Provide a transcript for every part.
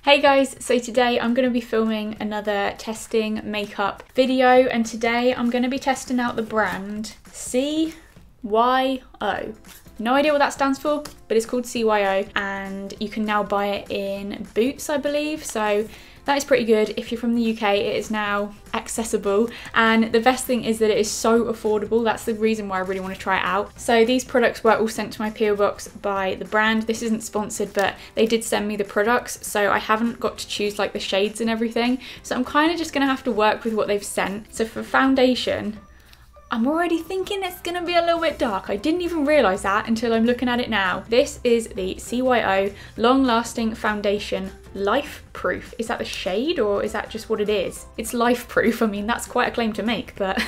Hey guys, so today I'm going to be filming another testing makeup video, and today I'm going to be testing out the brand C.Y.O. No idea what that stands for, but it's called C.Y.O. and you can now buy it in Boots, I believe, so that is pretty good. If you're from the UK, it is now accessible, and the best thing is that it is so affordable. That's the reason why I really want to try it out. So these products were all sent to my PO box by the brand. This isn't sponsored, but they did send me the products, so I haven't got to choose like the shades and everything, so I'm kind of just gonna have to work with what they've sent. So for foundation, I'm already thinking it's gonna be a little bit dark. I didn't even realise that until I'm looking at it now. This is the C.Y.O. Long Lasting Foundation Life Proof. Is that the shade or is that just what it is? It's life proof. I mean, that's quite a claim to make, but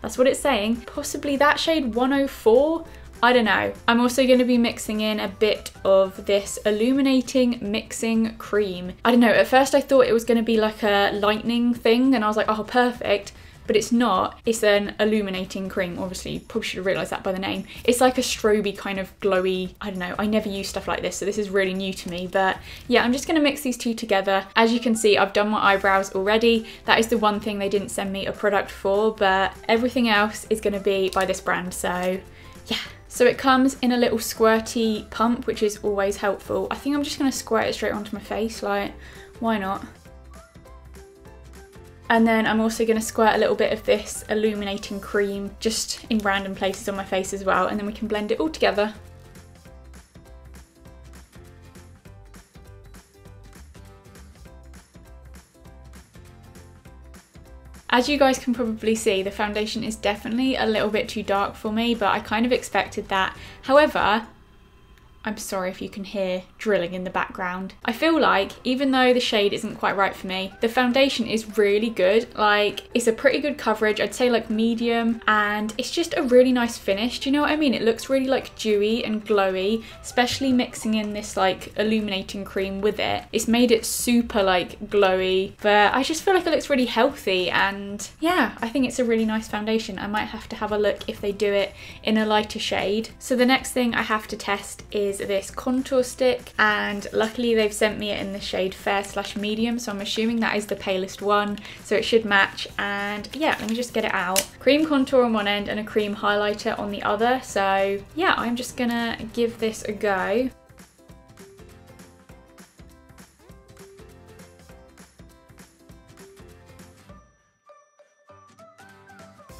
that's what it's saying. Possibly that shade 104? I don't know. I'm also going to be mixing in a bit of this illuminating mixing cream. I don't know, at first I thought it was going to be like a lightening thing and I was like, oh, perfect. But it's not. It's an illuminating cream. Obviously, you probably should have realised that by the name. It's like a stroby kind of glowy, I don't know, I never use stuff like this, so this is really new to me. But yeah, I'm just gonna mix these two together. As you can see, I've done my eyebrows already. That is the one thing they didn't send me a product for, but everything else is gonna be by this brand, so yeah. So it comes in a little squirty pump, which is always helpful. I think I'm just gonna squirt it straight onto my face, like, why not? And then I'm also going to squirt a little bit of this illuminating cream just in random places on my face as well, and then we can blend it all together. As you guys can probably see, the foundation is definitely a little bit too dark for me, but I kind of expected that. However, I'm sorry if you can hear drilling in the background. I feel like, even though the shade isn't quite right for me, the foundation is really good. Like, it's a pretty good coverage, I'd say like medium, and it's just a really nice finish. Do you know what I mean? It looks really like dewy and glowy, especially mixing in this like illuminating cream with it. It's made it super like glowy, but I just feel like it looks really healthy, and yeah, I think it's a really nice foundation. I might have to have a look if they do it in a lighter shade. So the next thing I have to test is this contour stick, and luckily they've sent me it in the shade fair/medium, so I'm assuming that is the palest one, so it should match. And yeah, let me just get it out. Cream contour on one end and a cream highlighter on the other, so yeah, I'm just gonna give this a go.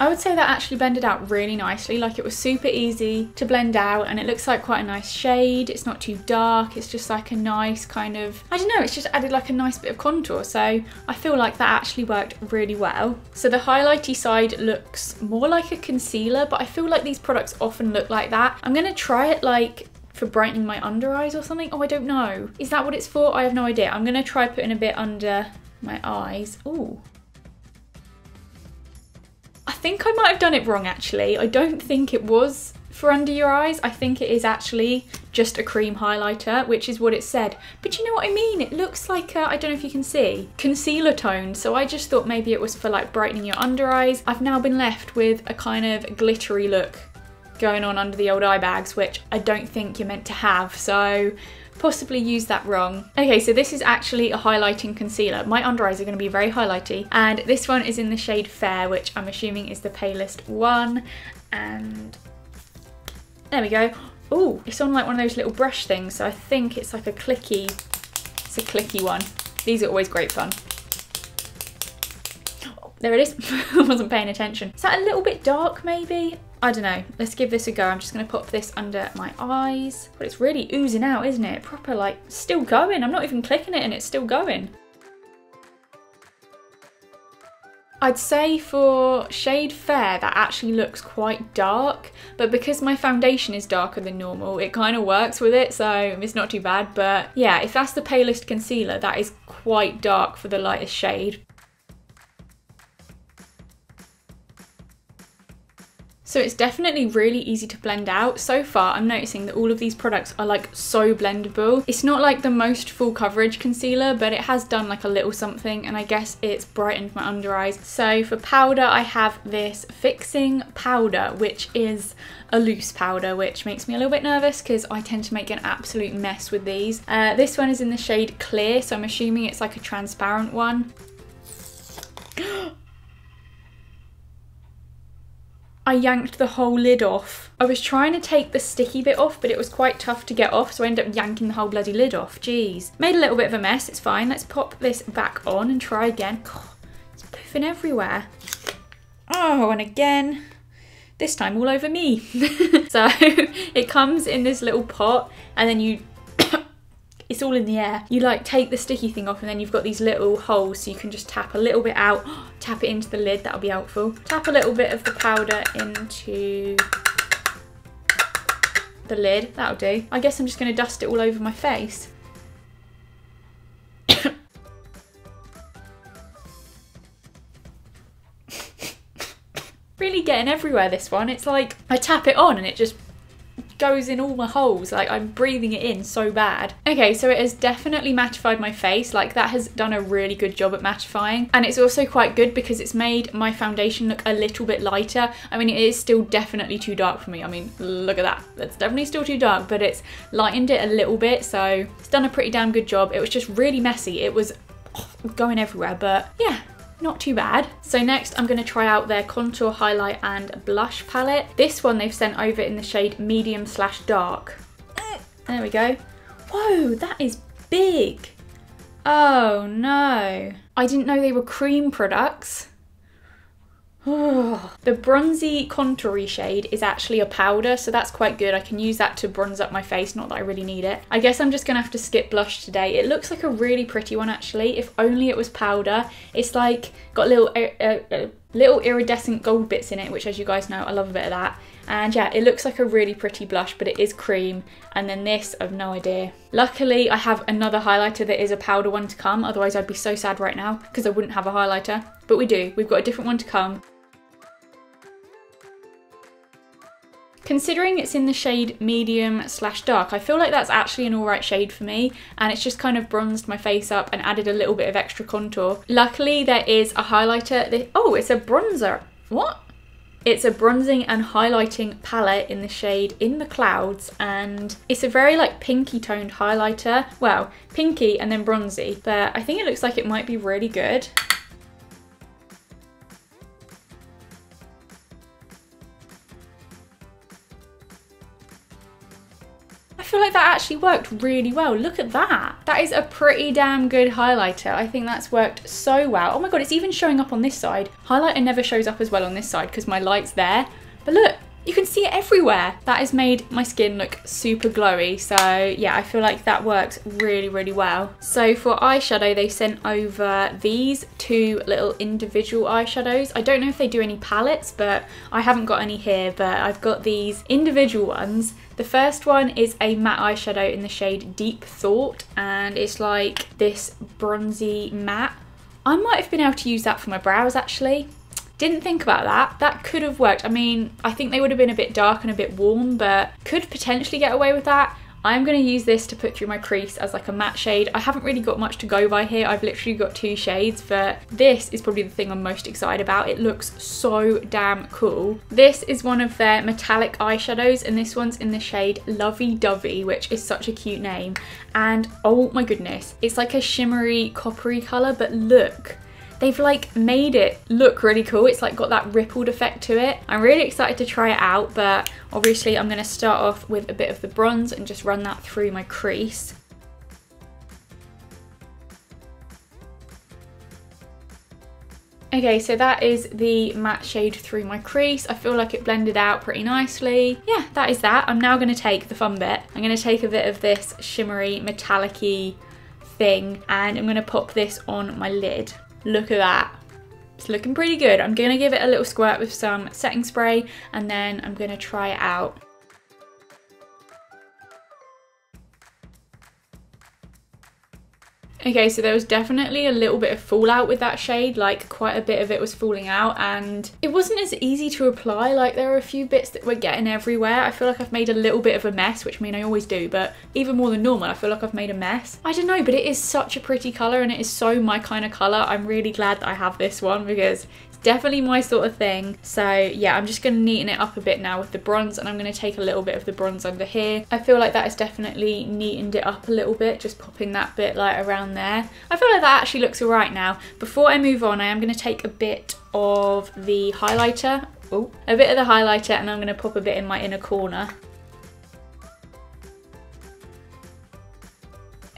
I would say that actually blended out really nicely. Like, it was super easy to blend out, and it looks like quite a nice shade. It's not too dark, it's just like a nice kind of, I don't know, it's just added like a nice bit of contour, so I feel like that actually worked really well. So the highlighty side looks more like a concealer, but I feel like these products often look like that. I'm gonna try it like for brightening my under eyes or something. Oh, I don't know. Is that what it's for? I have no idea. I'm gonna try putting a bit under my eyes. Ooh. I think I might have done it wrong actually. I don't think it was for under your eyes. I think it is actually just a cream highlighter, which is what it said. But you know what I mean? It looks like, I don't know if you can see, concealer tone. So I just thought maybe it was for like brightening your under eyes. I've now been left with a kind of glittery look going on under the old eye bags, which I don't think you're meant to have. So possibly used that wrong. Okay, so this is actually a highlighting concealer. My under eyes are going to be very highlighty, and this one is in the shade Fair, which I'm assuming is the palest one. And there we go. Oh, it's on like one of those little brush things, so I think it's like a clicky, it's a clicky one. These are always great fun. Oh, there it is. I wasn't paying attention. Is that a little bit dark maybe? I don't know, let's give this a go. I'm just gonna pop this under my eyes. But it's really oozing out, isn't it? Proper like, still going. I'm not even clicking it and it's still going. I'd say for shade Fair, that actually looks quite dark, but because my foundation is darker than normal, it kind of works with it, so it's not too bad. But yeah, if that's the palest concealer, that is quite dark for the lightest shade. So it's definitely really easy to blend out. So far, I'm noticing that all of these products are like so blendable. It's not like the most full coverage concealer, but it has done like a little something, and I guess it's brightened my under eyes. So for powder, I have this fixing powder, which is a loose powder, which makes me a little bit nervous because I tend to make an absolute mess with these. This one is in the shade Clear, so I'm assuming it's like a transparent one. I yanked the whole lid off. I was trying to take the sticky bit off, but it was quite tough to get off, so I ended up yanking the whole bloody lid off. Jeez. Made a little bit of a mess, it's fine. Let's pop this back on and try again. God, it's poofing everywhere. Oh, and again. This time all over me. So it comes in this little pot, and then you it's all in the air. You like take the sticky thing off, and then you've got these little holes, so you can just tap a little bit out, tap it into the lid, that'll be helpful. Tap a little bit of the powder into the lid, that'll do. I guess I'm just gonna dust it all over my face. Really getting everywhere, this one. It's like I tap it on and it just goes in all my holes, like I'm breathing it in so bad. Okay, so it has definitely mattified my face, like that has done a really good job at mattifying, and it's also quite good because it's made my foundation look a little bit lighter. I mean, it is still definitely too dark for me. I mean, look at that, that's definitely still too dark, but it's lightened it a little bit, so it's done a pretty damn good job. It was just really messy, it was going everywhere, but yeah, not too bad. So next I'm going to try out their contour, highlight and blush palette. This one they've sent over in the shade medium/dark. There we go. Whoa, that is big. Oh no. I didn't know they were cream products. The bronzy contoury shade is actually a powder, so that's quite good. I can use that to bronze up my face, not that I really need it. I guess I'm just gonna have to skip blush today. It looks like a really pretty one actually, if only it was powder. It's like got little iridescent gold bits in it, which, as you guys know, I love a bit of that. And yeah, it looks like a really pretty blush, but it is cream. And then this, I've no idea. Luckily, I have another highlighter that is a powder one to come, otherwise I'd be so sad right now because I wouldn't have a highlighter. But we do, we've got a different one to come. Considering it's in the shade medium/dark, I feel like that's actually an alright shade for me, and it's just kind of bronzed my face up and added a little bit of extra contour. Luckily, there is a highlighter that, oh, it's a bronzer. What? It's a bronzing and highlighting palette in the shade In the Clouds, and it's a very like pinky toned highlighter. Well, pinky and then bronzy, but I think it looks like it might be really good. I feel like that actually worked really well. Look at that. That is a pretty damn good highlighter. I think that's worked so well. Oh my god, it's even showing up on this side. Highlighter never shows up as well on this side because my light's there. But look, you can see it everywhere. That has made my skin look super glowy. So yeah, I feel like that works really, really well. So for eyeshadow, they sent over these two little individual eyeshadows. I don't know if they do any palettes, but I haven't got any here, but I've got these individual ones. The first one is a matte eyeshadow in the shade Deep Thought, and it's like this bronzy matte. I might have been able to use that for my brows actually. Didn't think about that. That could have worked. I mean, I think they would have been a bit dark and a bit warm, but could potentially get away with that. I'm going to use this to put through my crease as like a matte shade. I haven't really got much to go by here. I've literally got two shades, but this is probably the thing I'm most excited about. It looks so damn cool. This is one of their metallic eyeshadows, and this one's in the shade Lovey Dovey, which is such a cute name. And oh my goodness, it's like a shimmery coppery colour, but look. They've like made it look really cool. It's like got that rippled effect to it. I'm really excited to try it out, but obviously I'm going to start off with a bit of the bronze and just run that through my crease. Okay, so that is the matte shade through my crease. I feel like it blended out pretty nicely. Yeah, that is that. I'm now going to take the fun bit. I'm going to take a bit of this shimmery metallic-y thing, and I'm going to pop this on my lid. Look at that. It's looking pretty good. I'm going to give it a little squirt with some setting spray, and then I'm going to try it out. Okay, so there was definitely a little bit of fallout with that shade, like quite a bit of it was falling out and it wasn't as easy to apply. Like there are a few bits that were getting everywhere. I feel like I've made a little bit of a mess, which I mean I always do, but even more than normal, I feel like I've made a mess. I don't know, but it is such a pretty colour and it is so my kind of colour. I'm really glad that I have this one because definitely my sort of thing. So yeah, I'm just going to neaten it up a bit now with the bronze, and I'm going to take a little bit of the bronze under here. I feel like that has definitely neatened it up a little bit, just popping that bit like around there. I feel like that actually looks alright now. Before I move on, I am going to take a bit of the highlighter, and I'm going to pop a bit in my inner corner.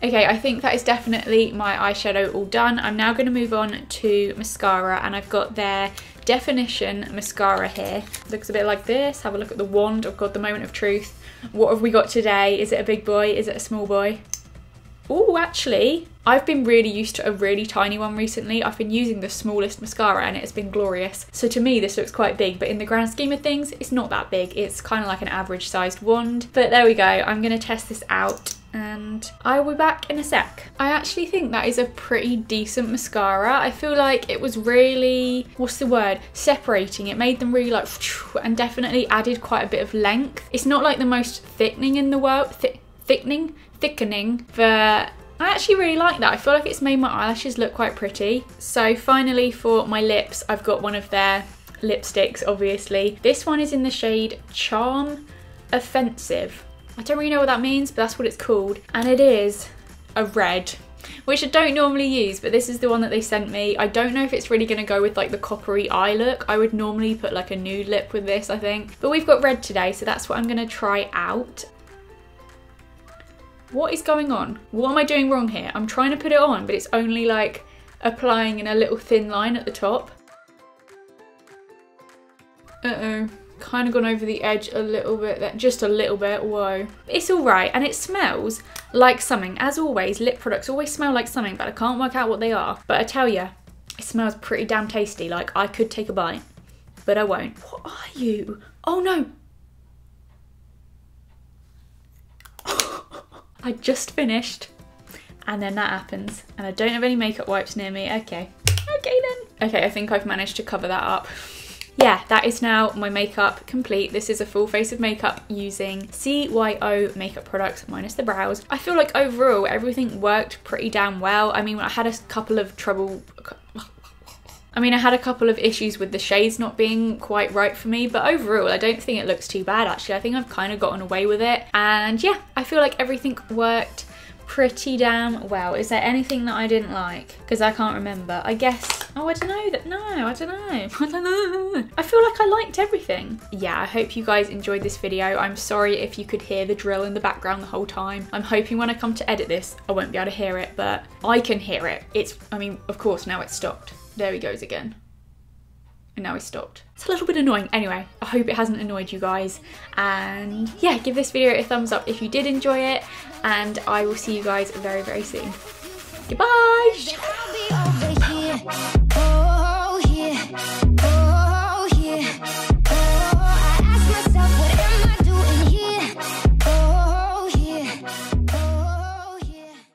Okay, I think that is definitely my eyeshadow all done. I'm now going to move on to mascara, and I've got their Definition mascara here. Looks a bit like this. Have a look at the wand. Oh god, the moment of truth. What have we got today? Is it a big boy? Is it a small boy? Oh, actually, I've been really used to a really tiny one recently. I've been using the smallest mascara and it has been glorious. So to me, this looks quite big, but in the grand scheme of things, it's not that big. It's kind of like an average sized wand. But there we go. I'm going to test this out and I will be back in a sec. I actually think that is a pretty decent mascara. I feel like it was really, what's the word? Separating. It made them really like, and definitely added quite a bit of length. It's not like the most thickening in the world, thickening, but I actually really like that. I feel like it's made my eyelashes look quite pretty. So finally for my lips, I've got one of their lipsticks, obviously. This one is in the shade Charm Offensive. I don't really know what that means, but that's what it's called. And it is a red, which I don't normally use, but this is the one that they sent me. I don't know if it's really going to go with like the coppery eye look. I would normally put like a nude lip with this, I think. But we've got red today, so that's what I'm going to try out. What is going on? What am I doing wrong here? I'm trying to put it on, but it's only like applying in a little thin line at the top. Uh-oh. Kind of gone over the edge a little bit there, just a little bit. Whoa. It's all right, and it smells like something. As always, lip products always smell like something, but I can't work out what they are. But I tell you, it smells pretty damn tasty. Like I could take a bite, but I won't. What are you? Oh no. I just finished and then that happens and I don't have any makeup wipes near me. Okay then. Okay, I think I've managed to cover that up. Yeah, that is now my makeup complete. This is a full face of makeup using CYO makeup products minus the brows. I feel like overall everything worked pretty damn well. I mean, I had a couple of issues with the shades not being quite right for me, but overall I don't think it looks too bad actually. I think I've kind of gotten away with it, and yeah, I feel like everything worked pretty damn well. Is there anything that I didn't like? Because I can't remember. I guess, oh, I don't know. I feel like I liked everything. Yeah, I hope you guys enjoyed this video. I'm sorry if you could hear the drill in the background the whole time. I'm hoping when I come to edit this, I won't be able to hear it, but I can hear it. I mean, of course, now it's stopped. There he goes again. And now he's stopped. It's a little bit annoying. Anyway, I hope it hasn't annoyed you guys. And yeah, give this video a thumbs up if you did enjoy it. And I will see you guys very, very soon. Goodbye!